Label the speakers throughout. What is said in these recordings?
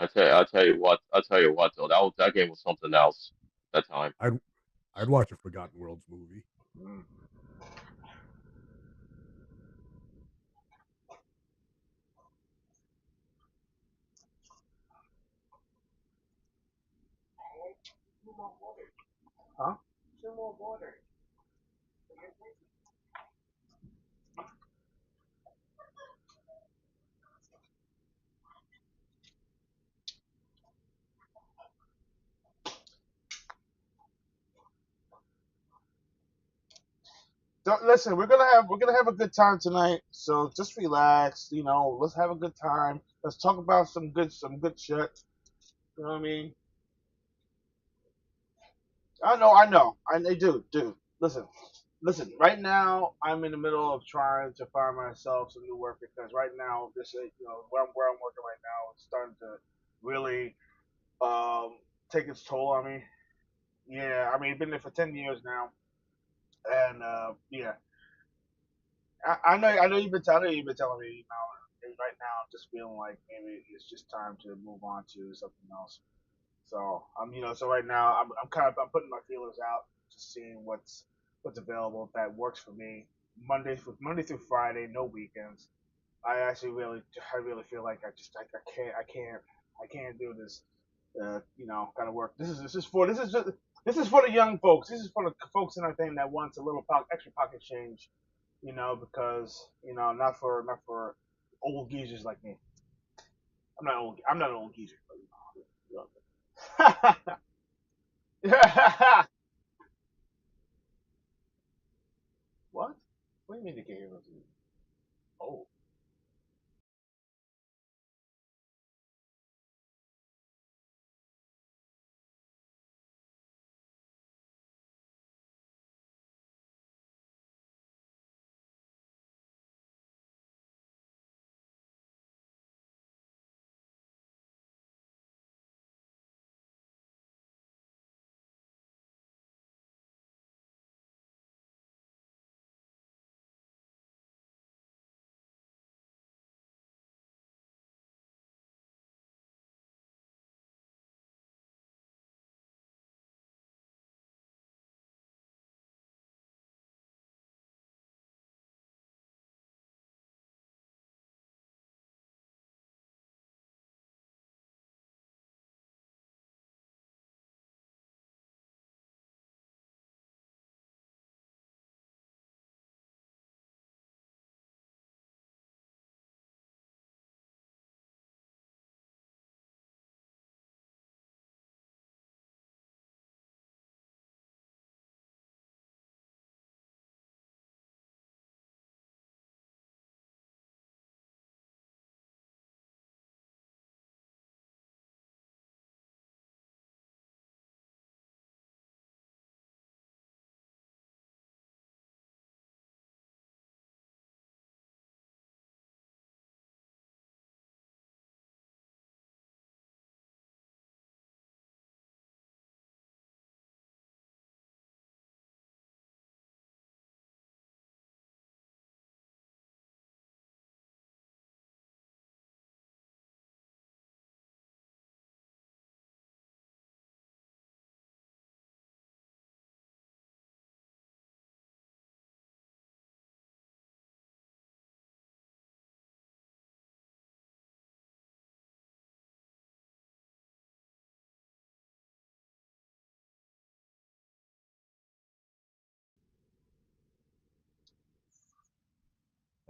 Speaker 1: I tell you what though, that game was something else that time.
Speaker 2: I'd I'd watch a Forgotten Worlds movie.
Speaker 3: Mm. Huh? Don't, listen, we're gonna have a good time tonight. So just relax. Let's have a good time. Let's talk about some good shit. You know what I mean? I know. I do. Listen. Right now, I'm in the middle of trying to find myself some new work because right now, where I'm working right now, it's starting to really take its toll on me. Yeah, I mean, been there for 10 years now, and yeah, I know you've been telling me, right now I'm just feeling like maybe it's just time to move on to something else. So so right now I'm putting my feelers out, just seeing what's available that works for me. Monday through Friday, no weekends. I really feel like I can't do this. Kind of work. This is for the young folks. This is for the folks in our thing that wants a little extra pocket change. Because not for old geezers like me. I'm not old. I'm not an old geezer. What? What do you mean they can't hear those? Oh.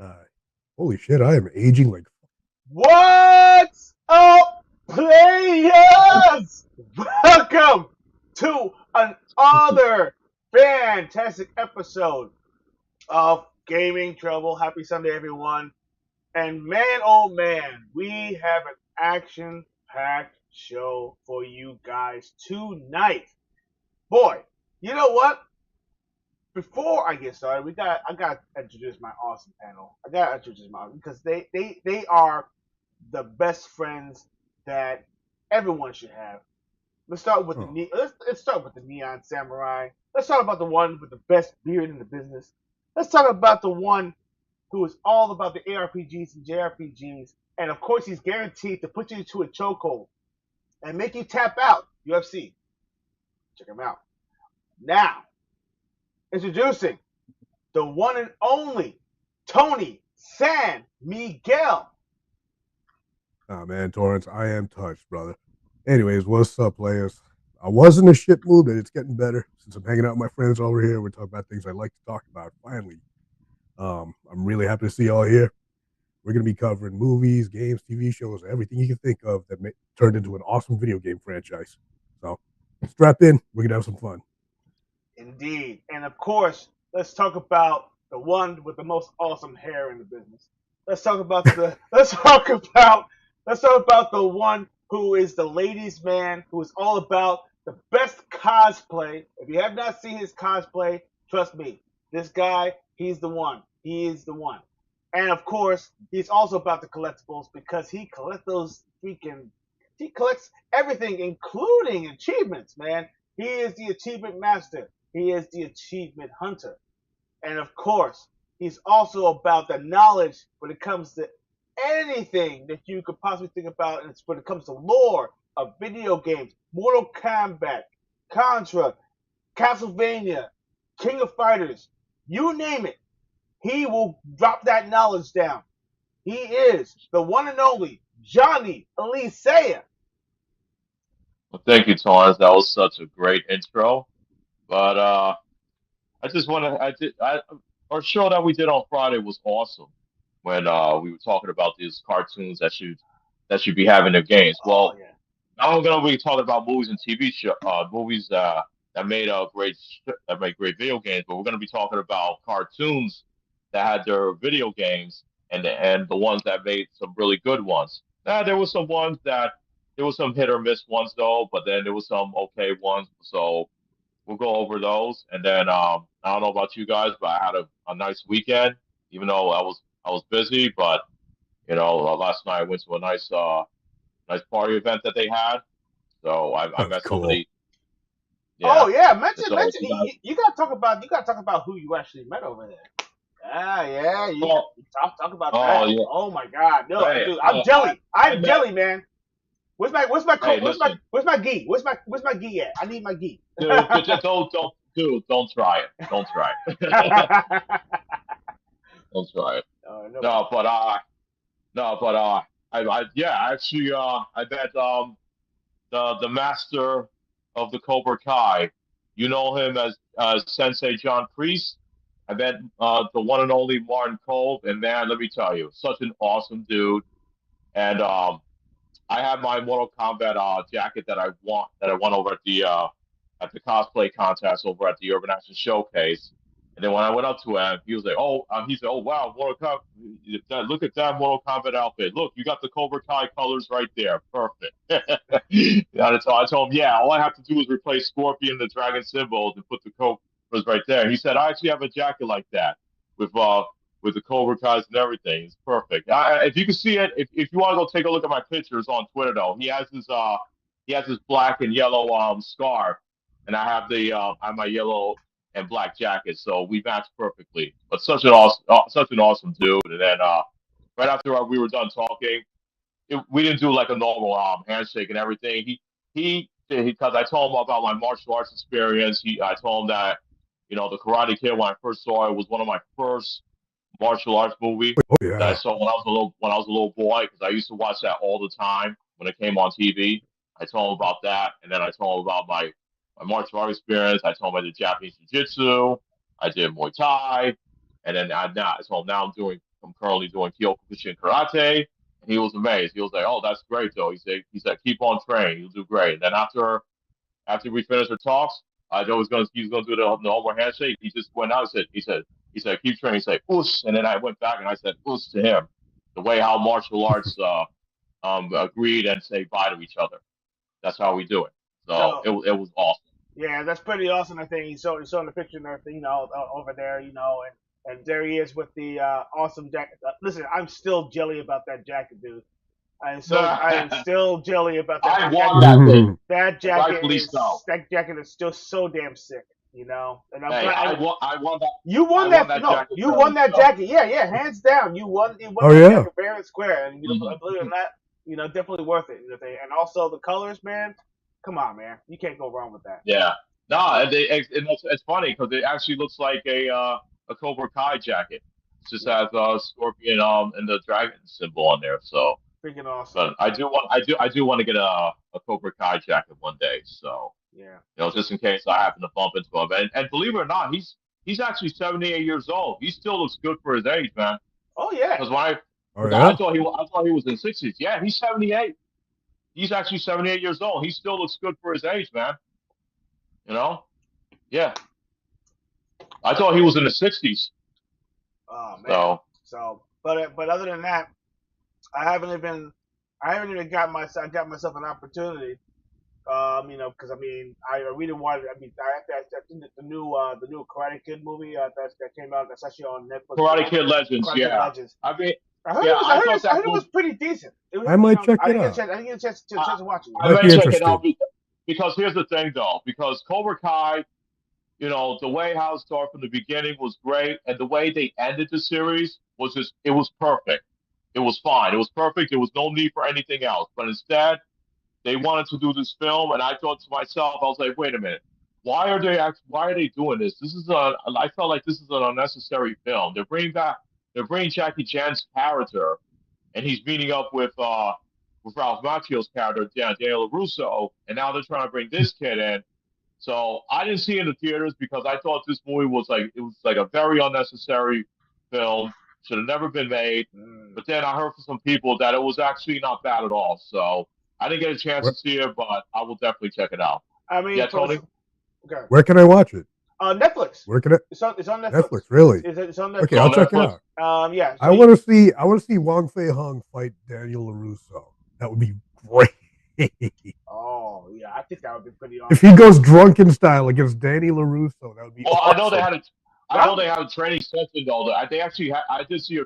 Speaker 2: Uh, Holy shit, I am aging like
Speaker 3: What's up, players? Welcome to another fantastic episode of Gaming Treble. Happy Sunday, everyone. And man, oh man, we have an action packed show for you guys tonight. Boy, you know what? Before I get started, I got to introduce my awesome panel. I got to introduce my because they are the best friends that everyone should have.
Speaker 2: oh,
Speaker 3: Let's start with the neon samurai. Let's talk about the one with the best beard in the business. Let's talk about the one who is all about the ARPGs and JRPGs, and of course he's guaranteed to put you into a chokehold. and make you tap out. UFC. Check him out. Now, introducing the one and only Tony San Miguel.
Speaker 2: Oh man, Torrance, I am touched, brother. Anyways, what's up, players? I was in a shit mood, but it's getting better since I'm hanging out with my friends over here. We're talking about things I like to talk about. Finally, I'm really happy to see y'all here. We're gonna be covering movies, games, TV shows, everything you can think of that turned into an awesome video game franchise. So, strap in. We're gonna have some fun.
Speaker 3: Indeed. And of course, let's talk about the one with the most awesome hair in the business. Let's talk about the one who is the ladies' man, who is all about the best cosplay. If you have not seen his cosplay, trust me, this guy, he's the one. He is the one. And of course, he's also about the collectibles because he collects everything, including achievements, man. He is the achievement master. He is the achievement hunter. And of course, he's also about the knowledge when it comes to anything that you could possibly think about. And it's when it comes to lore of video games, Mortal Kombat, Contra, Castlevania, King of Fighters, you name it. He will drop that knowledge down. He is the one and only Johnny Elisea.
Speaker 1: Well, thank you, Torrance. That was such a great intro. But I just want to. Our show that we did on Friday was awesome. When we were talking about these cartoons that should be having their games.
Speaker 3: Oh
Speaker 1: Well,
Speaker 3: yeah.
Speaker 1: now we're gonna be talking about movies and TV show movies that made that made great video games. But we're gonna be talking about cartoons that had their video games and the ones that made some really good ones. There was some ones that there was some hit or miss ones though, but then there was some okay ones. So we'll go over those, and then I don't know about you guys, but I had a nice weekend, even though I was busy. But last night I went to a nice party event that they had, so I
Speaker 2: That's
Speaker 1: met
Speaker 2: cool.
Speaker 1: somebody.
Speaker 3: Oh
Speaker 1: Yeah,
Speaker 3: yeah,
Speaker 1: and
Speaker 3: mention
Speaker 1: so
Speaker 3: mention you gotta talk about who you actually met over there. Yeah, you
Speaker 1: oh
Speaker 3: talk about
Speaker 1: oh
Speaker 3: that.
Speaker 1: yeah,
Speaker 3: Oh my god. No,
Speaker 1: hey
Speaker 3: dude, I'm jelly.
Speaker 1: I
Speaker 3: I'm
Speaker 1: met
Speaker 3: jelly, man.
Speaker 1: hey listen,
Speaker 3: Where's my gi? Where's my gi at? I need my gi.
Speaker 1: dude, just don't try it, don't try it, don't try it.
Speaker 3: No
Speaker 1: No,
Speaker 3: problem.
Speaker 1: but no, but I yeah, actually I met the master of the Cobra Kai. You know him as Sensei John Priest. I met the one and only Martin Cove, and man, let me tell you, such an awesome dude. And I have my Mortal Kombat jacket that I won over at the cosplay contest over at the Urban Action Showcase. And then when I went up to him, he was like, "Oh," he said, "Oh wow, look at that Mortal Kombat outfit. Look, you got the Cobra Kai colors right there, perfect." And so I told him, "Yeah, all I have to do is replace Scorpion, the dragon symbols, and put the Cobras right there." He said, "I actually have a jacket like that with with the Cobra Kai's and everything. It's perfect. If you can see it, if you want to go take a look at my pictures on Twitter, though, he has his black and yellow scarf, and I have my yellow and black jacket, so we match perfectly. But such an awesome dude. And then right after we were done talking, we didn't do like a normal handshake and everything. He because I told him about my martial arts experience. I told him that the Karate Kid when I first saw it was one of my first martial arts movie
Speaker 2: Oh
Speaker 1: that I
Speaker 2: yeah.
Speaker 1: saw when I was a little boy because I used to watch that all the time when it came on TV. I told him about that, and then I told him about my martial art experience. I told him I did Japanese jiu-jitsu, I did Muay Thai, and then I told him I'm currently doing Kyokushin karate. And he was amazed. He was like, "Oh, that's great, though." He said, "Keep on training. You'll do great." And then after we finished our talks, I know he was gonna do the normal handshake. He just went out and he said, "Keep training." He said, "Oos," and then I went back and I said, "Oos" to him. The way how martial arts agreed and say bye to each other. That's how we do it. So
Speaker 3: So
Speaker 1: it was awesome.
Speaker 3: yeah, that's pretty awesome. I think he's showing the picture and everything, over there, and there he is with the awesome jacket. Listen, I'm still jelly about that jacket, dude. I am still jelly about that.
Speaker 1: I won that thing, and rightfully so.
Speaker 3: That jacket is still so damn sick, and I'm
Speaker 1: Hey,
Speaker 3: glad
Speaker 1: I won that.
Speaker 3: you
Speaker 1: I
Speaker 3: won
Speaker 1: won
Speaker 3: that.
Speaker 1: that
Speaker 3: No,
Speaker 1: jacket
Speaker 3: you won
Speaker 1: fairly
Speaker 3: that
Speaker 1: so.
Speaker 3: jacket. Yeah, hands down, you won
Speaker 2: Oh
Speaker 3: that
Speaker 2: yeah.
Speaker 3: jacket fair and square. And
Speaker 1: Hmm.
Speaker 3: believe it or not, definitely worth it. And also the colors, man. Come on, man. You can't go wrong with that.
Speaker 1: Yeah. No, and it's funny because it actually looks like a Cobra Kai jacket. It just has scorpion and the dragon symbol on there. So,
Speaker 3: Freaking awesome.
Speaker 1: but I do want to get a Cobra Kai jacket one day. So,
Speaker 3: Yeah.
Speaker 1: just in case I happen to bump into him. And believe it or not, he's actually 78 years old. He still looks good for his age, man.
Speaker 3: Oh yeah.
Speaker 1: Because when I
Speaker 2: Oh
Speaker 1: I
Speaker 2: yeah.
Speaker 1: thought he was in 60s. Yeah, he's 78. He's actually 78 years old. He still looks good for his age, man. You know? Yeah. I thought he was in the 60s.
Speaker 3: Oh man.
Speaker 1: So,
Speaker 3: But other than that, I haven't even got myself an opportunity. Because I really wanted. I think that the new Karate Kid movie that came out that's actually on Netflix
Speaker 1: Karate
Speaker 3: now.
Speaker 1: Kid Legends,
Speaker 3: Karate Kid
Speaker 1: yeah.
Speaker 3: Legends.
Speaker 1: I mean,
Speaker 3: I heard
Speaker 1: yeah,
Speaker 3: it was.
Speaker 1: I thought
Speaker 3: I
Speaker 1: that
Speaker 3: heard it was
Speaker 1: movie.
Speaker 3: pretty decent.
Speaker 2: I might check
Speaker 3: I
Speaker 2: it
Speaker 3: didn't
Speaker 2: out.
Speaker 3: get a chance. I didn't get a chance to watch it.
Speaker 1: I
Speaker 2: Might
Speaker 1: might
Speaker 2: be
Speaker 1: check it out
Speaker 2: interested.
Speaker 1: because here's the thing, though. Because Cobra Kai, the way how it started from the beginning was great, and the way they ended the series was it was perfect. It was fine. It was perfect. There was no need for anything else. But instead, they wanted to do this film, and I thought to myself, I was like, wait a minute, why are they doing this? I felt like this is an unnecessary film. They're bringing Jackie Chan's character, and he's meeting up with Ralph Macchio's character, Daniel Russo, and now they're trying to bring this kid in. So I didn't see it in the theaters because I thought this movie was like a very unnecessary film. Should have never been made. But then I heard from some people that it was actually not bad at all. So I didn't get a chance to see it, but I will definitely check it out.
Speaker 3: I mean,
Speaker 1: Yeah, Tony.
Speaker 3: Okay.
Speaker 2: Where can I watch it?
Speaker 3: Netflix.
Speaker 2: Where can it?
Speaker 3: It's on Netflix.
Speaker 2: Netflix, really?
Speaker 3: It's on Netflix.
Speaker 2: Okay, I'll check it out.
Speaker 3: Yeah.
Speaker 2: I want to see Wong Fei Hung fight Daniel LaRusso. That would be great.
Speaker 3: Oh yeah, I think that would be pretty awesome.
Speaker 2: If he goes drunken style against Danny LaRusso, that would be.
Speaker 1: Well,
Speaker 2: awesome.
Speaker 1: I know they had a training session though. They actually I did see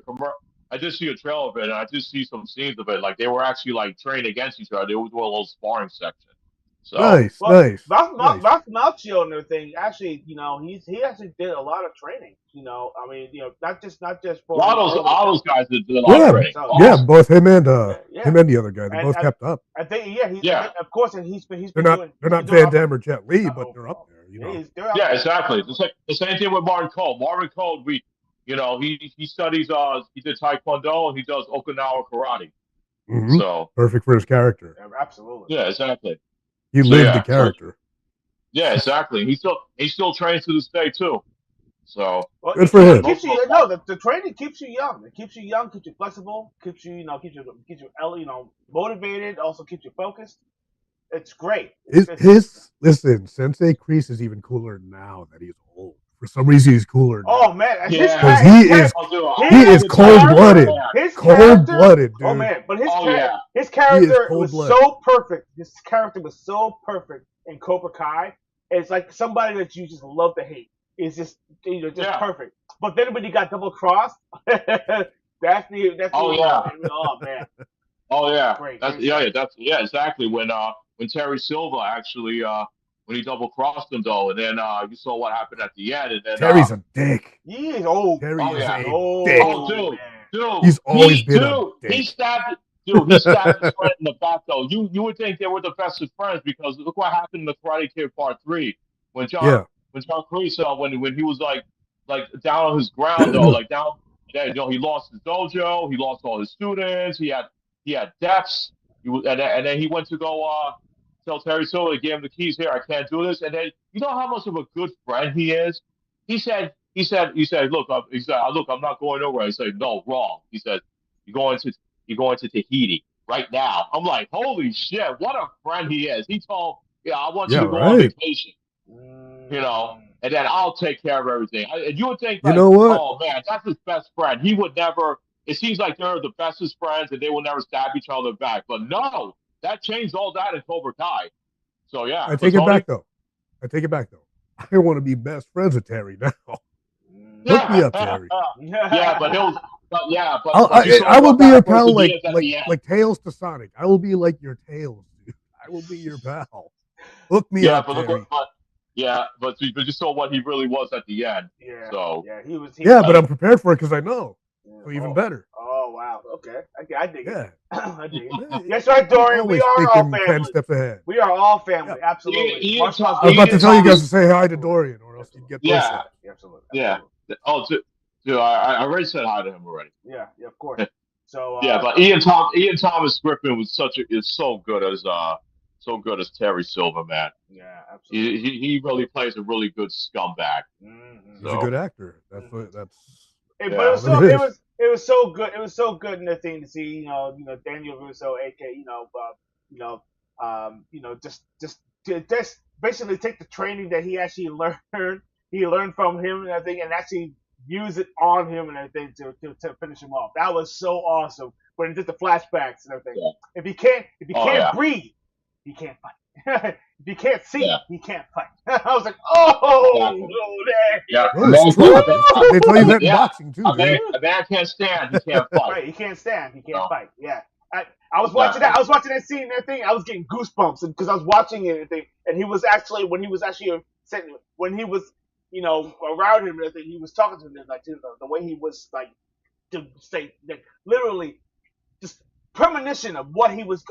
Speaker 1: I did see a trailer of it, and I did see some scenes of it. Like they were actually like training against each other. They would do a little sparring section. So
Speaker 2: nice.
Speaker 3: Ralph Macchio and everything. Actually, he actually did a lot of training. I mean, not just for
Speaker 1: all those guys did a lot of training.
Speaker 2: Yeah, both him and him and the other guy. They both kept up.
Speaker 3: I think of course, and he's been
Speaker 2: they're not Van Damme or Jet Li, but they're up there.
Speaker 1: Yeah, exactly. The same thing with Martin Cole. Martin Cole, he studies he did Taekwondo and he does Okinawa karate.
Speaker 2: Mm-hmm.
Speaker 1: So
Speaker 2: perfect for his character.
Speaker 3: Yeah, absolutely.
Speaker 1: Yeah, exactly.
Speaker 2: He lived the character.
Speaker 1: Yeah, exactly. He still trains to this day too. So
Speaker 2: good for him.
Speaker 3: The training keeps you young. It keeps you young, keeps you flexible, keeps you motivated. Also keeps you focused. It's great.
Speaker 2: Listen, Sensei Kreese is even cooler now that he's old. For some reason, he's cooler now.
Speaker 3: Oh man,
Speaker 2: because he is cold blooded. Cold blooded, dude.
Speaker 3: Oh man, but his character was so perfect. His character was so perfect in Cobra Kai. It's like somebody that you just love to hate. It's just perfect. But then when he got double crossed, that's oh man.
Speaker 1: Oh yeah,
Speaker 3: great.
Speaker 1: Exactly. When Terry Silva actually when he double crossed him though, and then you saw what happened at the end, and then
Speaker 2: Terry's a dick.
Speaker 3: He is old.
Speaker 2: Terry is a dick.
Speaker 1: Oh, dude,
Speaker 2: he's always been a dick.
Speaker 1: He stabbed his friend in the back though. You would think they were the best of friends because look what happened in the Karate Kid Part 3 when John Kreese when he was like down on his ground though, like down. He lost his dojo. He lost all his students. He had debts. And then he went to go tell Terry Silver to give him the keys. Here, I can't do this. And then you know how much of a good friend he is. He said, look, I'm not going nowhere. He said, no, wrong. He said, you're going to Tahiti right now. I'm like, holy shit, what a friend he is. He told, I want you to go on vacation. And then I'll take care of everything. And you would think, like, oh man, that's his best friend. He would never. It seems like they're the bestest friends, and they will never stab each other back. But no, that changed all that in Cobra Kai. So yeah,
Speaker 2: I take it back though. I want to be best friends with Terry now. Hook me up, Terry. I will be your pal, like Tails to Sonic. I will be like your Tails, dude. I will be your pal. Hook me up, Terry.
Speaker 1: But you saw what he really was at the end.
Speaker 3: Yeah.
Speaker 1: So
Speaker 3: yeah, he was.
Speaker 2: But I'm prepared for it because I know. So even better.
Speaker 3: Oh wow. Okay. I dig it.
Speaker 2: Yeah.
Speaker 3: I dig it.
Speaker 2: Yeah,
Speaker 3: That's right,
Speaker 2: I'm
Speaker 3: Dorian. We
Speaker 2: always
Speaker 3: are all
Speaker 2: thinking 10
Speaker 3: family.
Speaker 2: steps ahead.
Speaker 3: We are all family.
Speaker 2: Yep.
Speaker 3: Absolutely.
Speaker 1: Ian,
Speaker 3: Martial
Speaker 2: I was about to tell you guys to
Speaker 1: Thomas.
Speaker 2: say hi to Dorian, or else you'd get
Speaker 1: Yeah,
Speaker 2: personal.
Speaker 3: Absolutely.
Speaker 1: yeah.
Speaker 3: Absolutely.
Speaker 1: Oh, dude, I already said hi to him already.
Speaker 3: Yeah. Of course. So.
Speaker 1: Yeah, but Ian Thomas Griffin was is so good as Terry Silver, man.
Speaker 3: Yeah. Absolutely.
Speaker 1: He really plays a really good scumbag.
Speaker 3: Mm-hmm.
Speaker 2: He's a
Speaker 1: So
Speaker 2: good actor. That's what. That's
Speaker 3: But it
Speaker 1: yeah,
Speaker 3: was so
Speaker 2: all it is.
Speaker 3: it was so good. It was so good in the thing to see, Daniel Russo, aka just basically take the training that he actually learned. He learned from him and everything, and actually use it on him and everything to finish him off. That was so awesome when he did the flashbacks and everything.
Speaker 1: yeah.
Speaker 3: If he can't
Speaker 1: Oh yeah,
Speaker 3: breathe, he can't fight. If you can't see,
Speaker 1: yeah,
Speaker 3: he can't fight. I was like, oh,
Speaker 1: exactly.
Speaker 3: no, that.
Speaker 1: Yeah,
Speaker 2: No, it's true. They tell you that in
Speaker 1: yeah.
Speaker 2: boxing too, dude.
Speaker 1: A man can't stand, he can't fight.
Speaker 3: Right, he can't stand, he can't
Speaker 1: No,
Speaker 3: fight. Yeah, I was watching
Speaker 1: exactly.
Speaker 3: that. I was watching that scene and everything. I was getting goosebumps because I was watching it and everything. And he was actually when he was around him and everything, he was talking to him like the way he was like to say like literally just premonition of what he was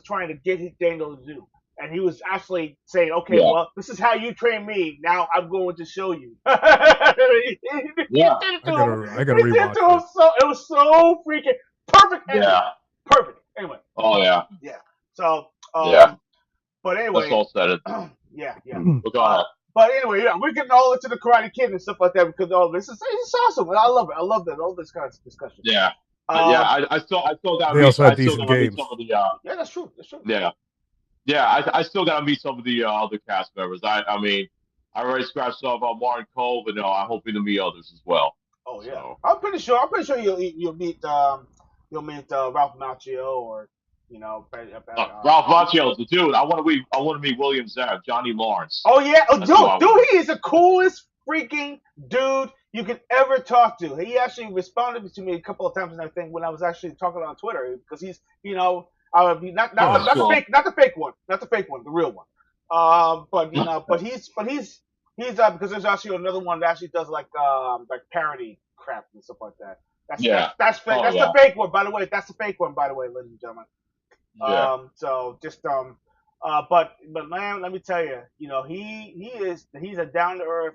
Speaker 3: trying to get Daniel to do. And he was actually saying, "Okay,
Speaker 1: Yeah,
Speaker 3: well, this is how you train me. Now I'm going to show you." he
Speaker 1: yeah,
Speaker 3: did it
Speaker 2: I
Speaker 3: to him.
Speaker 2: gotta
Speaker 3: He did it
Speaker 2: rewatch
Speaker 3: to him.
Speaker 2: it.
Speaker 3: So it was so freaking perfect ending.
Speaker 1: yeah.
Speaker 3: Perfect. Anyway,
Speaker 1: Oh yeah,
Speaker 3: yeah. So,
Speaker 1: yeah.
Speaker 3: but
Speaker 1: That's
Speaker 3: anyway,
Speaker 1: all said.
Speaker 3: yeah.
Speaker 1: But go ahead.
Speaker 3: But anyway, yeah, we're getting all into the Karate Kid and stuff like that because all this is it's awesome. I love it. I love that all this kind of discussion.
Speaker 1: Yeah, I still got to
Speaker 2: They
Speaker 1: meet.
Speaker 2: also
Speaker 1: I
Speaker 2: had
Speaker 1: still
Speaker 2: decent
Speaker 1: got to meet
Speaker 2: games.
Speaker 1: some of the.
Speaker 3: Yeah, that's true. That's true.
Speaker 1: Yeah, yeah. I still got to meet some of the other cast members. I mean, I already scratched off on Martin Cole, but no, I'm hoping to meet others as well.
Speaker 3: Oh yeah,
Speaker 1: So
Speaker 3: I'm pretty sure. You'll meet Ralph Macchio or
Speaker 1: Ralph Macchio's the dude. I want to meet William Zeb, Johnny Lawrence.
Speaker 3: Oh yeah,
Speaker 1: That's who I
Speaker 3: dude,
Speaker 1: want.
Speaker 3: he is the coolest freaking dude you could ever talk to. He actually responded to me a couple of times, and I think when I was actually talking on Twitter because he's not
Speaker 1: Oh, cool.
Speaker 3: not the fake one, the real one. But he's because there's actually another one that actually does like parody crap and stuff like that.
Speaker 1: Yeah.
Speaker 3: That's fake.
Speaker 1: Oh,
Speaker 3: That's
Speaker 1: yeah.
Speaker 3: the fake one, by the way. That's the fake one, by the way, ladies and gentlemen.
Speaker 1: Yeah.
Speaker 3: So just but man, let me tell you, he's a down to earth,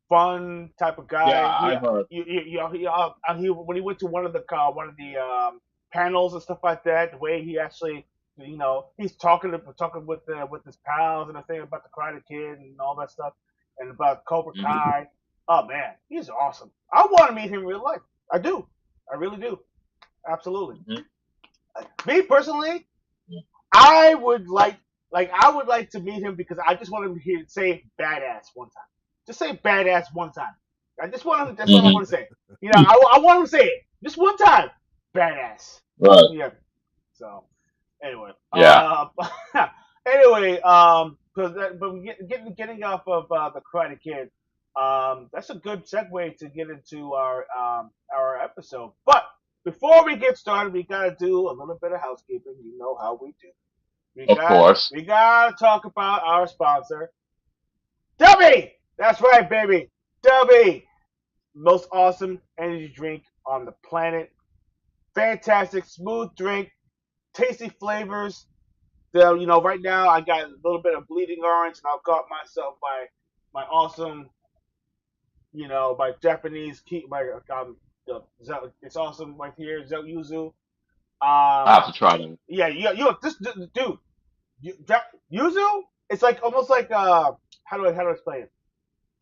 Speaker 3: fun type of guy.
Speaker 1: Yeah, I heard.
Speaker 3: When he went to one of the panels and stuff like that, the way he actually, he's talking with his pals and everything about the Karate Kid and all that stuff, and about Cobra Kai. Oh man, he's awesome. I want to meet him in real life. I do. I really do. Absolutely. Me personally, I would like to meet him because I just want him to say badass one time. Just say badass one time. I just want him. That's what I want to say. I want him to say it just one time. Badass.
Speaker 1: Right.
Speaker 3: Yeah. So anyway.
Speaker 1: Yeah.
Speaker 3: Anyway. Getting off of the Karate Kid. That's a good segue to get into our episode. But before we get started, we gotta do a little bit of housekeeping. You know how we do.
Speaker 1: Of course.
Speaker 3: We gotta talk about our sponsor, Dubby. That's right, baby. Dubby, most awesome energy drink on the planet. Fantastic, smooth drink, tasty flavors. Right now I got a little bit of bleeding orange, and I've got myself my awesome, my Japanese it's awesome right here, Yuzu.
Speaker 1: I have to try them.
Speaker 3: Yeah, this dude, yuzu. It's like almost like how do I explain it?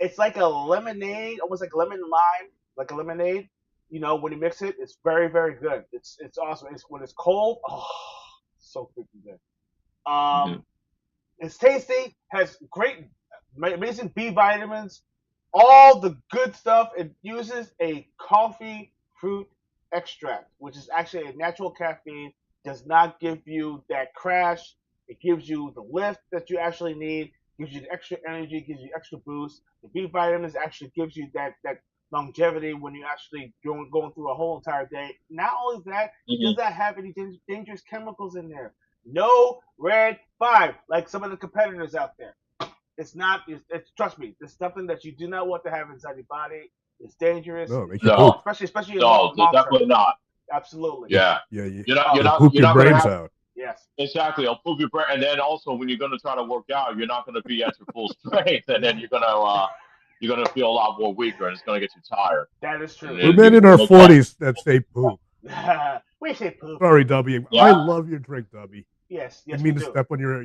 Speaker 3: It's like a lemonade, almost like lemon lime, like a lemonade. When you mix it, it's very very good. It's awesome. When it's cold, oh, so freaking good. It's tasty, has great, amazing B vitamins, all the good stuff. It uses a coffee fruit extract, which is actually a natural caffeine, does not give you that crash. It gives you the lift that you actually need, gives you the extra energy, gives you extra boost. The B vitamins actually gives you that longevity when you actually going through a whole entire day. Not only that, it does not have any dangerous chemicals in there. No red 5 like some of the competitors out there. It's not. It's trust me. It's something that you do not want to have inside your body. It's dangerous.
Speaker 2: No, it makes you poop.
Speaker 3: Especially
Speaker 1: No, definitely not.
Speaker 3: Absolutely.
Speaker 1: Yeah.
Speaker 2: Yeah,
Speaker 1: You're not. You're
Speaker 2: you'll
Speaker 1: not.
Speaker 2: poop
Speaker 1: You're
Speaker 2: your
Speaker 1: not gonna
Speaker 2: brains
Speaker 1: have
Speaker 2: out.
Speaker 3: Yes.
Speaker 1: exactly. I'll prove your brain, and then also when you're gonna try to work out, you're not gonna be at your full strength, and then you're gonna feel a lot more weaker, and it's gonna get you tired.
Speaker 3: That is
Speaker 1: And
Speaker 3: true.
Speaker 2: We're
Speaker 1: then
Speaker 2: men in our 40s that say poop.
Speaker 3: We say poop.
Speaker 2: Sorry, W. I
Speaker 1: Yeah.
Speaker 2: love your drink, W.
Speaker 3: Yes,
Speaker 2: Didn't
Speaker 3: we
Speaker 2: mean to
Speaker 3: do.
Speaker 2: step on your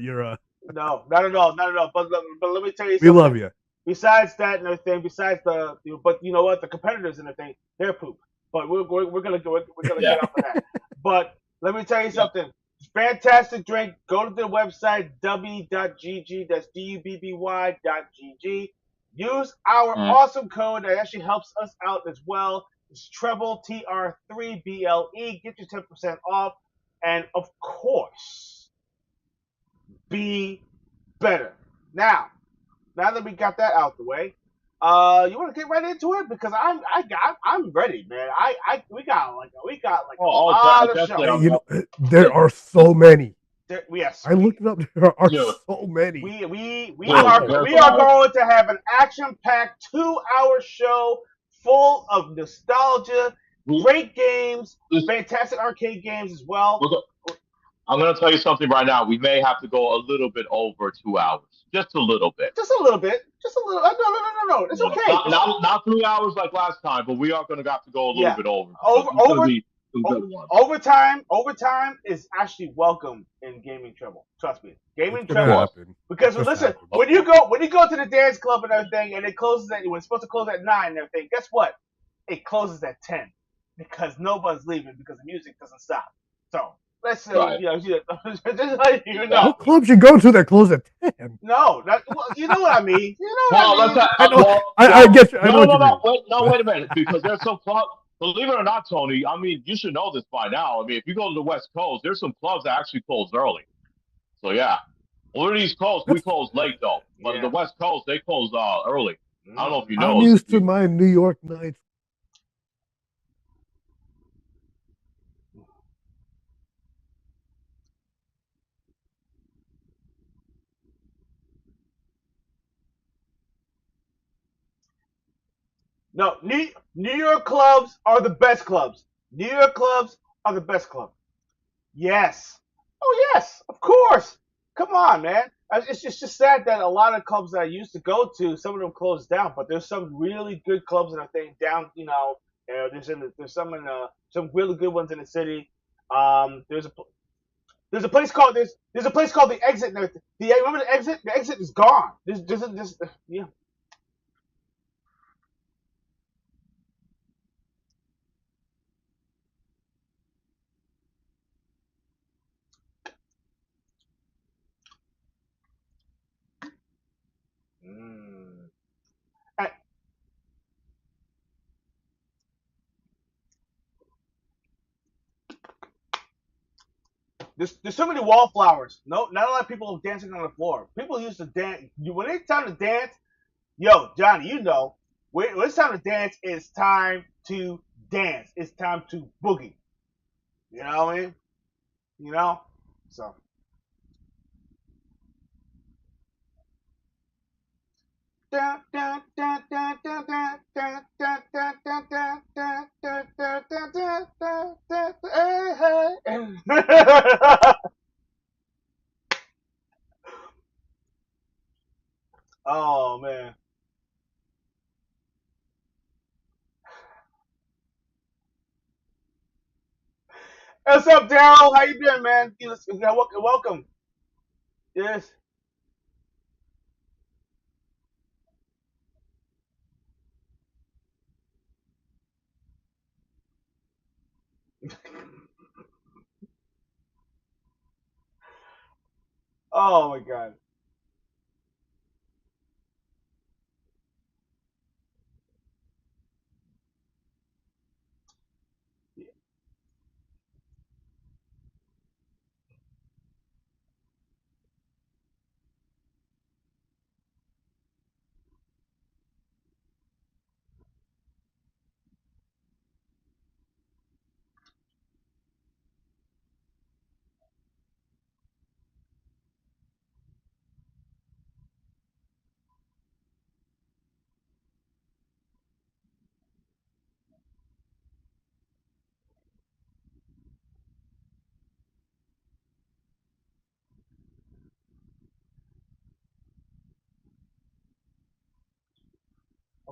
Speaker 3: No, not at all, not at all. But let me tell you
Speaker 2: We
Speaker 3: something.
Speaker 2: love you.
Speaker 3: Besides that and everything, besides but you know what, the competitors and everything, they're poop. But we're gonna
Speaker 1: Yeah.
Speaker 3: get off of that. But let me tell you
Speaker 1: Yeah.
Speaker 3: something. Fantastic drink. Go to the website w.gg. That's dubby.gg. Use our
Speaker 1: Mm.
Speaker 3: awesome code that actually helps us out as well. It's treble TR3BLE. Get you 10% off. And of course, be better. Now that we got that out the way, you want to get right into it because I'm ready, man. We got like a lot of
Speaker 1: Definitely.
Speaker 3: shows.
Speaker 2: There are so many.
Speaker 3: Yes,
Speaker 2: I looked it up. There are
Speaker 1: Dude,
Speaker 2: so many.
Speaker 3: we are going to have an action-packed 2-hour show full of nostalgia, great games, fantastic arcade games as well.
Speaker 1: I'm going to tell you something right now. We may have to go a little bit over 2 hours, just a little bit.
Speaker 3: Just a little bit, just a little. No. It's okay.
Speaker 1: Not 3 hours like last time, but we are going to have to go a little bit over.
Speaker 3: Overtime is actually welcome in Gaming Treble. Trust me, Gaming
Speaker 2: It's gonna
Speaker 3: Treble.
Speaker 2: happen.
Speaker 3: Because
Speaker 2: Just
Speaker 3: listen,
Speaker 2: happen.
Speaker 3: when you go to the dance club and everything, and it closes when it's supposed to close at 9 and everything, guess what? It closes at 10 because nobody's leaving because the music doesn't stop. So let's
Speaker 1: Right.
Speaker 3: just let you know.
Speaker 2: What clubs you go to that close at 10?
Speaker 3: No, you know what I mean.
Speaker 2: I get you. I know what you mean.
Speaker 1: Wait a minute, because there's some clubs. Believe it or not, Tony, I mean, you should know this by now. I mean, if you go to the West Coast, there's some clubs that actually close early. So yeah, we're East Coast, we close late though. But the West Coast, they close early. I don't know if you know.
Speaker 2: I'm used to my New York nights.
Speaker 3: No, New York clubs are the best clubs. New York clubs are the best clubs. Yes. Oh yes, of course. Come on, man. It's just sad that a lot of clubs that I used to go to, some of them closed down. But there's some really good clubs, and I think down, there's some really good ones in the city. There's a place called there's a place called the Exit. Remember the Exit? The Exit is gone. Yeah. Mm. And there's so many wallflowers. No, not a lot of people dancing on the floor. People used to dance. When it's time to dance, yo, Johnny, when it's time to dance, it's time to dance. It's time to boogie. You know what I mean? You know? So. Oh man. What's up, Daryl? How you doing, man? Welcome. Yes. Oh my god.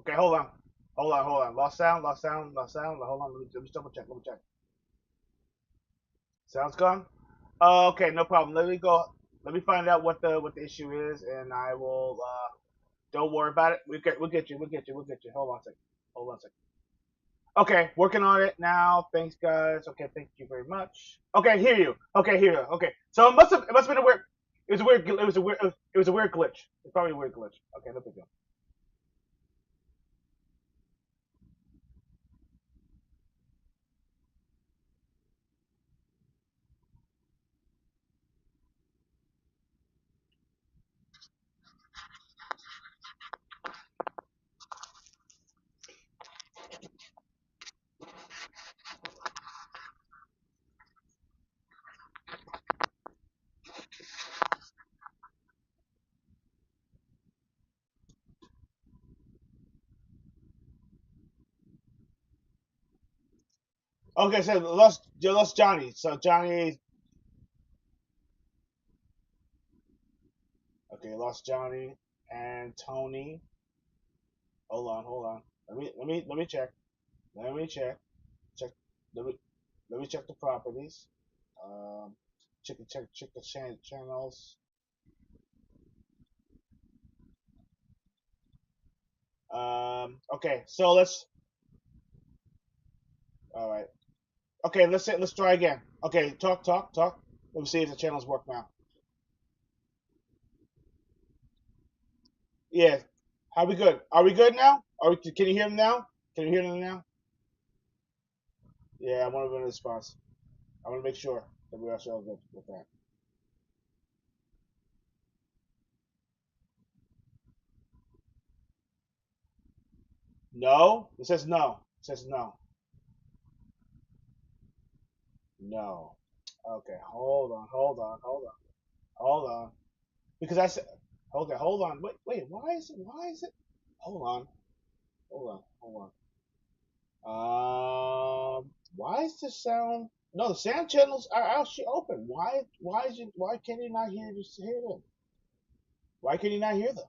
Speaker 3: Okay, hold on. Lost sound. Hold on. Let me double check. Sound's gone. Okay, no problem. Let me go. Let me find out what the issue is, and I will. Don't worry about it. We'll get you. Hold on a second. Okay, working on it now. Thanks, guys. Okay, thank you very much. Okay, hear you. Okay, so it must have been a weird. It was a weird glitch. It's probably a weird glitch. Okay, no big deal. Okay, so you lost Johnny. So Johnny. Okay, lost Johnny and Tony. Hold on. Let me check. Let me check. Check. Let me let me check the properties. Um, check the channels. Okay, so let's. All right. Okay, let's try again. Okay, talk. Let me see if the channels work now. Yeah. How we good? Are we good now? Can you hear them now? Can you hear them now? Yeah, I want to go to the response. I want to make sure that we're actually all good with that. No? It says no. It says no. No. Okay, hold on. Because I said, okay, hold on. Wait, why is it? Hold on, hold on. Why is the sound? No, the sound channels are actually open. Why can you not hear them? Why can you not hear them?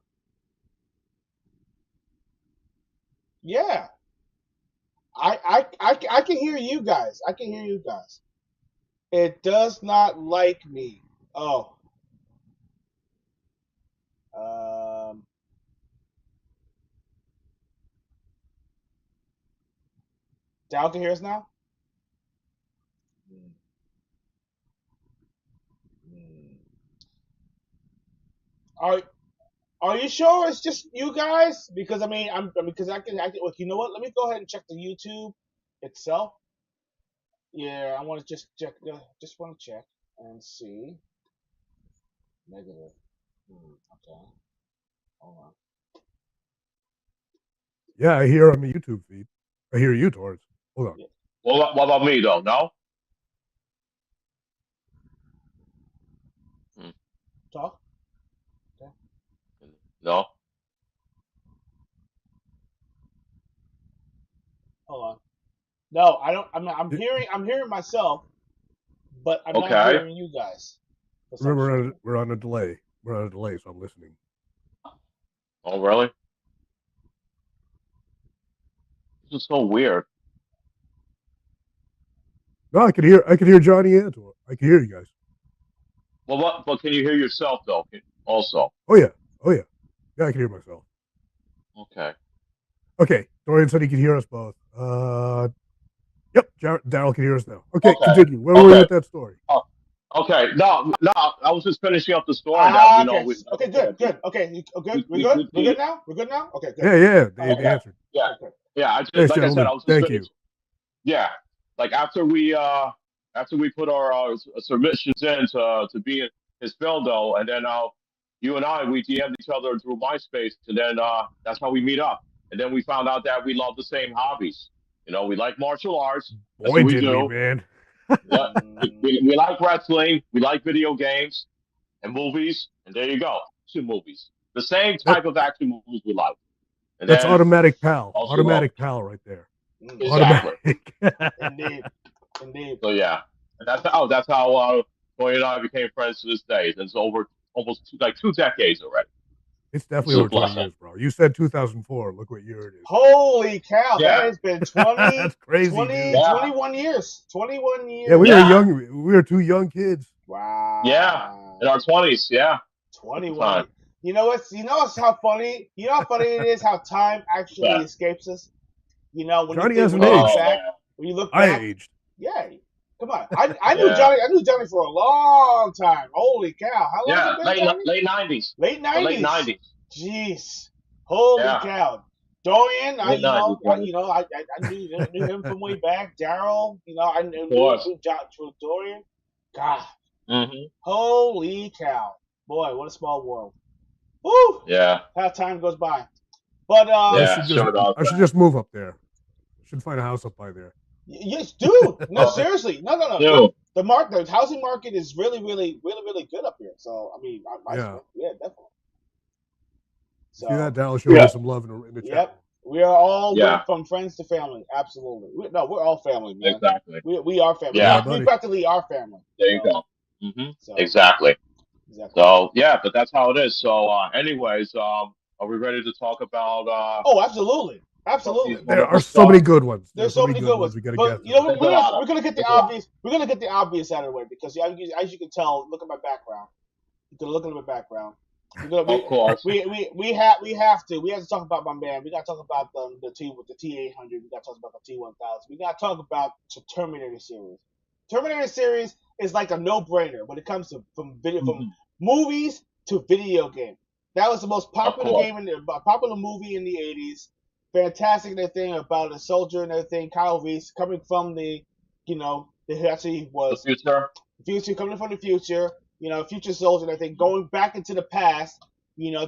Speaker 3: Yeah, I can hear you guys. I can hear you guys. It does not like me. Oh, um, Dal can hear us now. Hmm, hmm. Are Are you sure it's just you guys? Because because Look, you know what? Let me go ahead and check the YouTube itself. Yeah, I want to just check. Just want to check and see. Negative. Okay, hold on.
Speaker 2: Yeah, I hear on the YouTube feed. I hear you, Torrance. Hold on.
Speaker 3: Yeah.
Speaker 1: What about me though? No. Hmm.
Speaker 3: Talk. Okay.
Speaker 1: No.
Speaker 3: Hold on. No, I don't. I'm hearing myself, but I'm not
Speaker 1: Okay.
Speaker 3: hearing you guys for some
Speaker 2: Remember,
Speaker 3: reason.
Speaker 2: we're on a delay. We're on a delay, so I'm listening.
Speaker 1: Oh, really? This is so weird.
Speaker 2: No, I can hear Johnny and Tor. I can hear you guys.
Speaker 1: Well, what? But can you hear yourself though? Also.
Speaker 2: Oh yeah, oh yeah, yeah. I can hear myself.
Speaker 1: Okay.
Speaker 2: Okay, Dorian said he could hear us both. Yep, Daryl can hear us now. Okay,
Speaker 1: Okay.
Speaker 2: continue. Where were we
Speaker 1: Okay.
Speaker 2: with that story?
Speaker 1: Oh, okay. No. I was just finishing up the story that
Speaker 3: Okay.
Speaker 1: like
Speaker 3: Okay.
Speaker 1: I said,
Speaker 3: Good. Okay. Good.
Speaker 1: we, we,
Speaker 3: We're good
Speaker 1: we
Speaker 3: now. We're good now. Okay. Good.
Speaker 2: Yeah, yeah. They
Speaker 1: okay.
Speaker 2: answered.
Speaker 1: Yeah.
Speaker 3: Okay. Good.
Speaker 1: Yeah.
Speaker 2: Thanks,
Speaker 1: Like I said, I
Speaker 2: gentlemen.
Speaker 1: was just
Speaker 2: Thank
Speaker 1: finished.
Speaker 2: you.
Speaker 1: Yeah. Like after we put our submissions in to be in his film though, and then you and we DM'd each other through MySpace, and then that's how we meet up. And then we found out that we love the same hobbies. We like martial arts. That's
Speaker 2: Boy,
Speaker 1: what we
Speaker 2: did we,
Speaker 1: do.
Speaker 2: man.
Speaker 1: Yeah,
Speaker 3: Mm,
Speaker 1: we like wrestling. We like video games and movies. And there you go, action movies. The same
Speaker 2: That
Speaker 1: type of action movies we like. And
Speaker 2: that's
Speaker 1: then
Speaker 2: automatic pal.
Speaker 1: also,
Speaker 2: Automatic pal right there.
Speaker 1: exactly.
Speaker 2: Automatic.
Speaker 3: indeed. Indeed.
Speaker 1: So yeah, and that's how Tony and I became friends to this day. It's over almost like 2 decades already.
Speaker 2: It's definitely
Speaker 1: It's a
Speaker 2: over 20
Speaker 1: blessing.
Speaker 2: years, bro. You said 2004. Look what year it is.
Speaker 3: Holy cow!
Speaker 1: Yeah.
Speaker 3: That has been 20,
Speaker 2: That's crazy,
Speaker 3: 20
Speaker 2: dude.
Speaker 1: Yeah.
Speaker 3: 21 years. 21 years.
Speaker 2: Yeah, we
Speaker 1: Yeah.
Speaker 2: were young. We were two young kids.
Speaker 3: Wow.
Speaker 1: Yeah. In our 20s, yeah.
Speaker 3: 21.
Speaker 1: time.
Speaker 3: You know what's how funny? You know how funny it is how time actually
Speaker 1: Yeah.
Speaker 3: escapes us. You know when
Speaker 2: Johnny
Speaker 3: you
Speaker 2: hasn't
Speaker 3: look
Speaker 2: aged.
Speaker 3: back,
Speaker 1: man.
Speaker 3: when you look
Speaker 2: I
Speaker 3: back,
Speaker 2: aged.
Speaker 3: yeah. Come on, I knew
Speaker 1: Yeah.
Speaker 3: Johnny. I knew Johnny for a long time. Holy cow! How long
Speaker 1: Yeah.
Speaker 3: has it been, Johnny?
Speaker 1: Late 90s.
Speaker 3: Late
Speaker 1: The late
Speaker 3: 90s.
Speaker 1: 90s.
Speaker 3: Jeez. Holy
Speaker 1: Yeah.
Speaker 3: cow. Dorian,
Speaker 1: Late 90s, brother.
Speaker 3: I knew him from way back. Daryl, I knew
Speaker 1: course.
Speaker 3: Dorian. God,
Speaker 1: Mm-hmm.
Speaker 3: holy cow. Boy, what a small world. Woo!
Speaker 1: Yeah.
Speaker 3: How time goes by. But
Speaker 1: Yeah. Sure does.
Speaker 2: I should just move up there. Should find a house up by there.
Speaker 3: yes, dude. No, seriously. No.
Speaker 1: Dude.
Speaker 3: The housing market is really, really, really, really good up here. So I mean,
Speaker 2: Yeah.
Speaker 3: definitely. So,
Speaker 2: See that? Daryl showed
Speaker 1: Yeah.
Speaker 2: us some love in the chat.
Speaker 3: yep. We are all
Speaker 1: Yeah.
Speaker 3: from friends to family. Absolutely. We're all family, man.
Speaker 1: Exactly.
Speaker 3: We are family.
Speaker 1: Yeah.
Speaker 3: We practically are family.
Speaker 1: There you go. Mm-hmm.
Speaker 3: So,
Speaker 1: Exactly.
Speaker 3: exactly.
Speaker 1: So yeah, but that's how it is. So anyways, are we ready to talk about
Speaker 3: Oh, absolutely. Absolutely.
Speaker 1: these
Speaker 2: There
Speaker 1: wonderful
Speaker 2: are so many
Speaker 1: stuff?
Speaker 2: good ones.
Speaker 3: There's so many good ones.
Speaker 2: We gotta
Speaker 3: But
Speaker 2: get
Speaker 3: you know,
Speaker 2: through.
Speaker 3: we're gonna get the
Speaker 1: There's a lot.
Speaker 3: obvious. We're gonna get the obvious out of the way because as you can tell, look at my background. You can look at my background.
Speaker 1: Of course.
Speaker 3: We have to talk about my man. We got to talk about the T800. We got to talk about the T1000. We got to talk about the Terminator series. Terminator series is like a no-brainer when it comes to from movies to video game. That was the most popular popular movie in the 80s. Fantastic thing about a soldier and everything. Kyle Reese coming from the actually was
Speaker 1: The future.
Speaker 3: coming from the future. Future soldier and everything, going back into the past,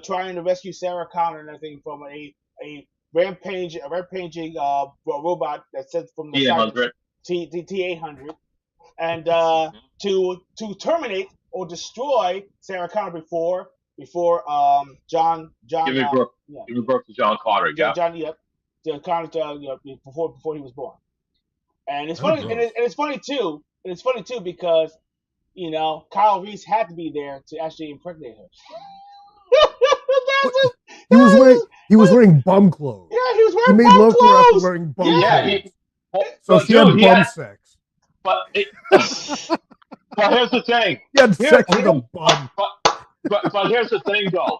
Speaker 3: trying to rescue Sarah Connor and everything from a rampaging robot that sent from the
Speaker 1: T800.
Speaker 3: T800, and to terminate or destroy Sarah Connor before John
Speaker 1: Give me birth to John Carter. Yeah.
Speaker 3: John Connor before he was born. And it's funny, and it's funny too. And it's funny too because Kyle Reese had to be there to actually impregnate her.
Speaker 2: He was wearing bum clothes.
Speaker 3: Yeah, he was wearing
Speaker 2: He made
Speaker 3: bum
Speaker 2: love to her after
Speaker 3: clothes.
Speaker 2: wearing bum
Speaker 3: Yeah.
Speaker 2: clothes. So she had bum sex.
Speaker 1: But here's the thing.
Speaker 2: He had sex with a bum.
Speaker 1: But here's the thing, though.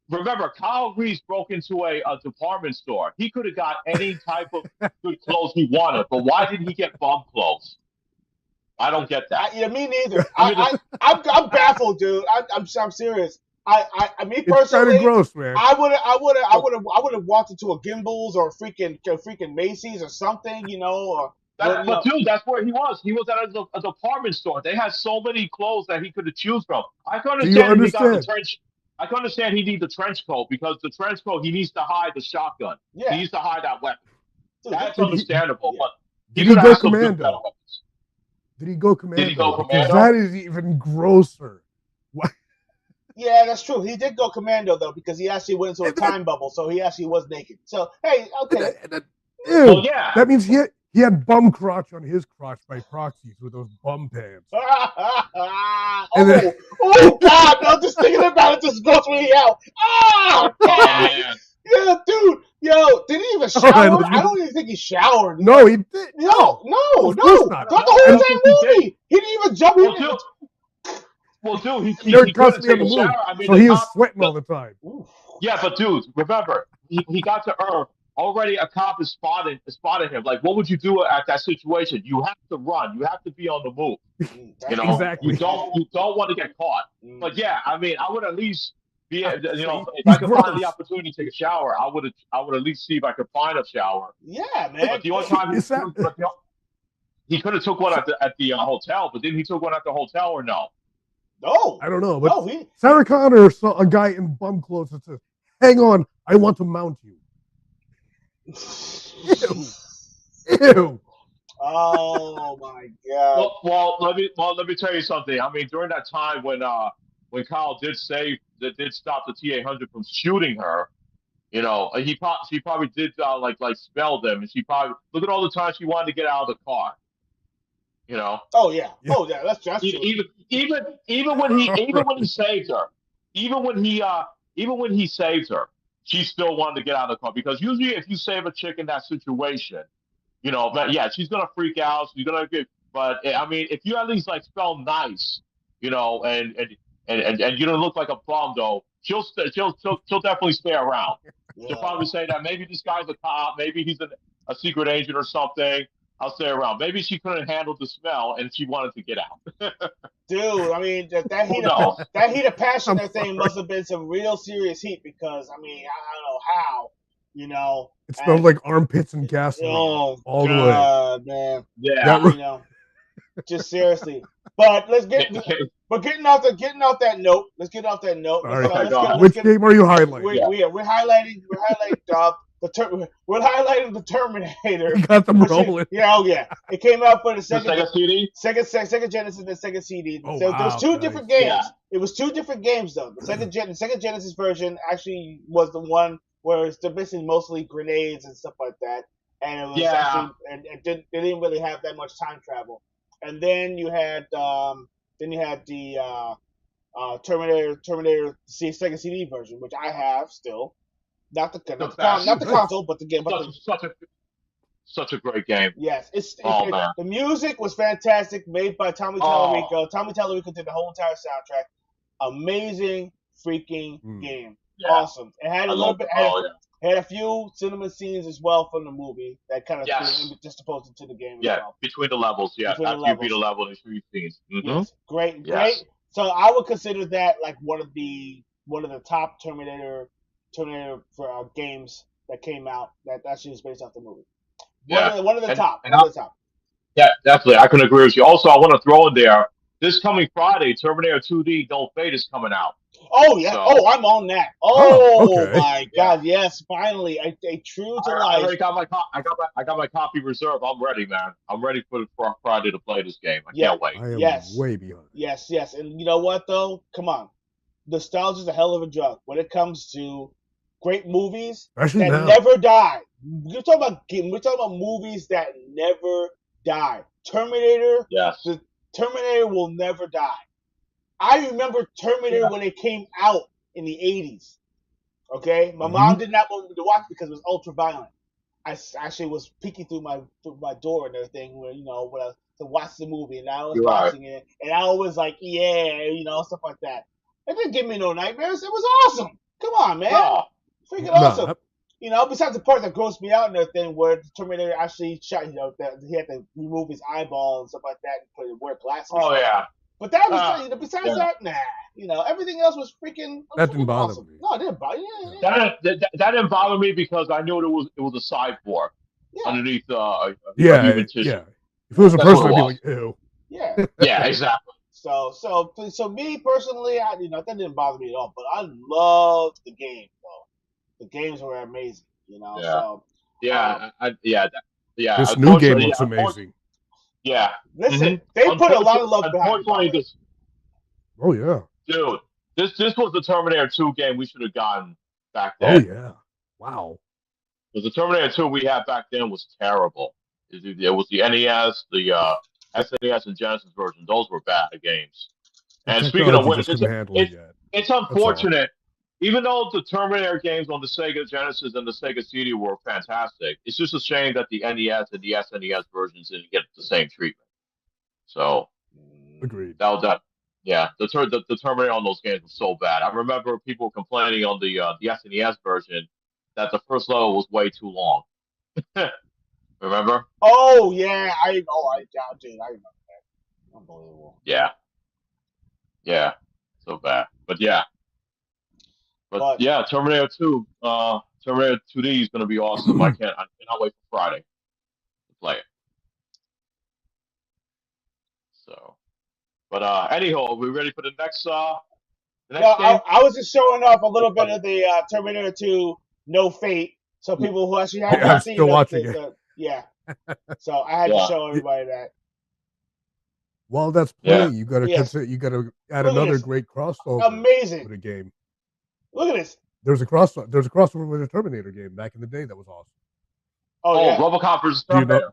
Speaker 1: Remember, Kyle Reese broke into a department store. He could have got any type of good clothes he wanted, but why did he get bum clothes? I don't get that.
Speaker 3: Yeah, me neither. I'm baffled, dude. I'm serious. I mean personally,
Speaker 2: it's kind of gross, man.
Speaker 3: I would have walked into a Gimbals or freaking Macy's or something,
Speaker 1: But dude, that's where he was. He was at a department store. They had so many clothes that he could have choose from. I can understand he got the trench. I can understand he needs the trench coat because the trench coat he needs to hide the shotgun.
Speaker 3: Yeah.
Speaker 1: He needs to hide that weapon.
Speaker 3: Dude,
Speaker 1: that's understandable. But
Speaker 2: did he go commando? Did he go commando? Because that is even grosser. What?
Speaker 3: Yeah, that's true. He did go commando though because he actually went into a time bubble, so he actually was naked. So hey, okay.
Speaker 2: Ew, well, yeah. That means he had bum crotch on his crotch by proxies with those bum pants.
Speaker 3: Oh God! No, just thinking about it just grossed me out. Oh God! Yeah, dude. Yo, did he even shower? I don't even think he showered.
Speaker 2: No, he did.
Speaker 3: No.
Speaker 2: Not the
Speaker 3: whole damn movie. He didn't even jump in.
Speaker 1: Well, dude, he
Speaker 2: couldn't take a shower. I mean, so he was sweating all the time.
Speaker 1: Yeah, but dude, remember, he got to Earth. Already a cop is spotted him. Like, what would you do at that situation? You have to run. You have to be on the move.
Speaker 2: Exactly.
Speaker 1: You don't want to get caught. But yeah, I mean, I would at least be, if I could find the opportunity to take a shower, I would at least see if I could find a shower.
Speaker 3: Yeah, man.
Speaker 1: But the only time he could have took one at the hotel, but then he took one at the hotel or no?
Speaker 3: No,
Speaker 2: I don't know. But Sarah Connor saw a guy in bum clothes that says, "Hang on, I want to mount you." Ew.
Speaker 3: Oh my God.
Speaker 1: Well, let me tell you something. I mean, during that time when Kyle did stop the T800 from shooting her, she probably did like spell them, and she probably look at all the times she wanted to get out of the car.
Speaker 3: Oh yeah. Oh yeah. That's true.
Speaker 1: Even when he saved her, even when he even when he saves her, she still wanted to get out of the car because usually if you save a chick in that situation, but yeah, she's gonna freak out. She's gonna get, but I mean, if you at least like spell nice, and you don't look like a bum though, she'll definitely stay around. She'll probably say that maybe this guy's a cop, maybe he's a secret agent or something. I'll stay around. Maybe she couldn't handle the smell and she wanted to get out.
Speaker 3: Dude, I mean that
Speaker 1: Who
Speaker 3: heat
Speaker 1: knows?
Speaker 3: of that heat of passion,
Speaker 2: I'm
Speaker 3: that thing
Speaker 2: sorry.
Speaker 3: must have been some real serious heat because I mean I don't know how,
Speaker 2: It smelled
Speaker 3: and
Speaker 2: like armpits and gasoline
Speaker 3: oh
Speaker 2: all the way.
Speaker 3: god, man,
Speaker 1: Yeah.
Speaker 2: That
Speaker 3: you know, just seriously. But getting off that note, let's get off that note.
Speaker 2: Sorry.
Speaker 1: Okay, go ahead.
Speaker 2: Which game are you highlighting?
Speaker 1: Yeah.
Speaker 3: We're highlighting we're highlighting the Terminator.
Speaker 2: You got them rolling.
Speaker 3: Yeah, oh yeah. It came out for the
Speaker 1: The Sega CD?
Speaker 3: Sega Genesis and Sega CD.
Speaker 2: Oh,
Speaker 3: So there's
Speaker 2: wow,
Speaker 3: two
Speaker 2: nice.
Speaker 3: different games.
Speaker 1: Yeah.
Speaker 3: It was two different games though. The Sega Genesis version actually was the one where it's basically mostly grenades and stuff like that, and it was actually and they didn't really have that much time travel. And then you had the Terminator Sega CD version, which I have still. Not the console, but the game.
Speaker 1: Such a great game.
Speaker 3: Yes,
Speaker 1: Man.
Speaker 3: the music was fantastic, made by Tommy Tallarico. Tommy Tallarico did the whole entire soundtrack. Amazing freaking game.
Speaker 1: Yeah.
Speaker 3: Awesome. It had had a few cinema scenes as well from the movie that kind of just opposed to the game as well.
Speaker 1: Between the levels. Yeah,
Speaker 3: Between
Speaker 1: after you beat a level, there's 3 scenes. Mm-hmm.
Speaker 3: Yes, great. So I would consider that like one of the top Terminator for games that came out that actually is based off the movie. One of the top.
Speaker 1: Yeah, definitely. I can agree with you. Also, I want to throw in there, this coming Friday, Terminator 2D No Fate is coming out.
Speaker 3: Oh, yeah. So, I'm on that.
Speaker 2: okay.
Speaker 3: My God. Yes, finally. A true to life.
Speaker 1: I already got my copy reserved. I'm ready, man. I'm ready for Friday to play this game. I can't wait.
Speaker 2: I am way behind.
Speaker 3: Yes. And you know what, though? Come on. Nostalgia is a hell of a drug when it comes to great movies
Speaker 2: Especially
Speaker 3: that never die. We're talking about movies that never die. Terminator.
Speaker 1: Yes.
Speaker 3: The Terminator will never die. I remember Terminator when it came out in the 80s. Okay? My mom did not want me to watch it because it was ultra violent. I actually was peeking through my door and everything when I to watch the movie, and I was watching it, and I was like, stuff like that. It didn't give me no nightmares. It was awesome. Come on, man. Freaking awesome. Besides the part that grossed me out and everything, where the Terminator actually shot, that he had to remove his eyeball and stuff like that and wear glasses.
Speaker 1: Oh, yeah.
Speaker 3: But that was, besides that, nah. Everything else was freaking.
Speaker 2: That didn't bother me.
Speaker 3: No, it didn't bother me.
Speaker 1: That didn't bother me because I knew it was a cyborg underneath
Speaker 2: human tissue. Yeah. If it was a person, I'd be like, ew.
Speaker 3: Yeah.
Speaker 1: Yeah, exactly.
Speaker 3: So me personally, that didn't bother me at all. But I loved the game, though. The games were amazing,
Speaker 1: Yeah.
Speaker 3: So
Speaker 2: This new game looks amazing.
Speaker 1: Yeah.
Speaker 3: Listen, they put a lot of love behind it.
Speaker 2: Oh yeah.
Speaker 1: Dude, this was the Terminator 2 game we should have gotten back then.
Speaker 2: Oh yeah. Wow.
Speaker 1: Because the Terminator 2 we had back then was terrible. It was the NES, the SNES, and Genesis version. Those were bad games. And speaking of which, it's unfortunate. Even though the Terminator games on the Sega Genesis and the Sega CD were fantastic, it's just a shame that the NES and the SNES versions didn't get the same treatment. So,
Speaker 2: agreed.
Speaker 1: The Terminator on those games was so bad. I remember people complaining on the SNES version that the first level was way too long. Remember?
Speaker 3: Oh yeah, I remember that. Unbelievable.
Speaker 1: Yeah, so bad. But yeah. But yeah, Terminator 2, Terminator 2D is going to be awesome. I cannot wait for Friday to play it. So, but anyhow, are we ready for the next game?
Speaker 3: I was just showing off a little bit of the Terminator 2 No Fate, so people who actually haven't seen
Speaker 2: still watching it.
Speaker 3: So I had to show everybody that.
Speaker 2: While that's playing, you got to add another great crossover.
Speaker 3: Amazing.
Speaker 2: With a game.
Speaker 3: Look at this.
Speaker 2: There's a crossover with a Terminator game back in the day that was awesome.
Speaker 1: RoboCop versus Terminator.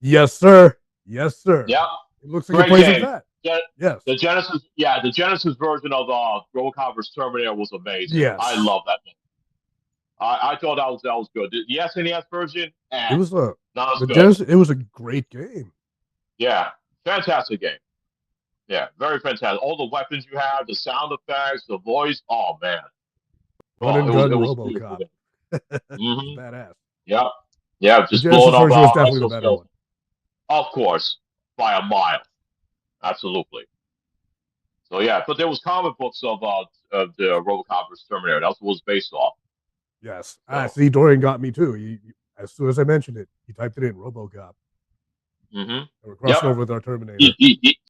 Speaker 2: Yes, sir. Yes, sir.
Speaker 1: Yeah.
Speaker 2: It looks like it plays as that. Yes.
Speaker 1: The Genesis version of RoboCop vs Terminator was amazing.
Speaker 2: Yes.
Speaker 1: I love that game. I thought that was good. The SNES version,
Speaker 2: It was
Speaker 1: not as
Speaker 2: the
Speaker 1: good.
Speaker 2: Genesis. It was a great game.
Speaker 1: Yeah, fantastic game. Yeah, very fantastic. All the weapons you have, the sound effects, the voice. Oh man,
Speaker 2: Run and
Speaker 1: it
Speaker 2: gun
Speaker 1: was beautiful.
Speaker 2: RoboCop.
Speaker 1: Mm-hmm.
Speaker 2: Badass.
Speaker 1: Yeah, yeah,
Speaker 2: The
Speaker 1: just blowing
Speaker 2: Genesis
Speaker 1: up
Speaker 2: version was definitely the better
Speaker 1: exoskeletons.
Speaker 2: one.
Speaker 1: Of course, by a mile. Absolutely. So yeah, but there was comic books of the RoboCop vs Terminator. That's what it was based off.
Speaker 2: Yes.
Speaker 1: So,
Speaker 2: See, Dorian got me too. As soon as I mentioned it, he typed it in RoboCop.
Speaker 1: mm-hmm.
Speaker 2: And we're
Speaker 1: Yep.
Speaker 2: crossing over with our Terminator.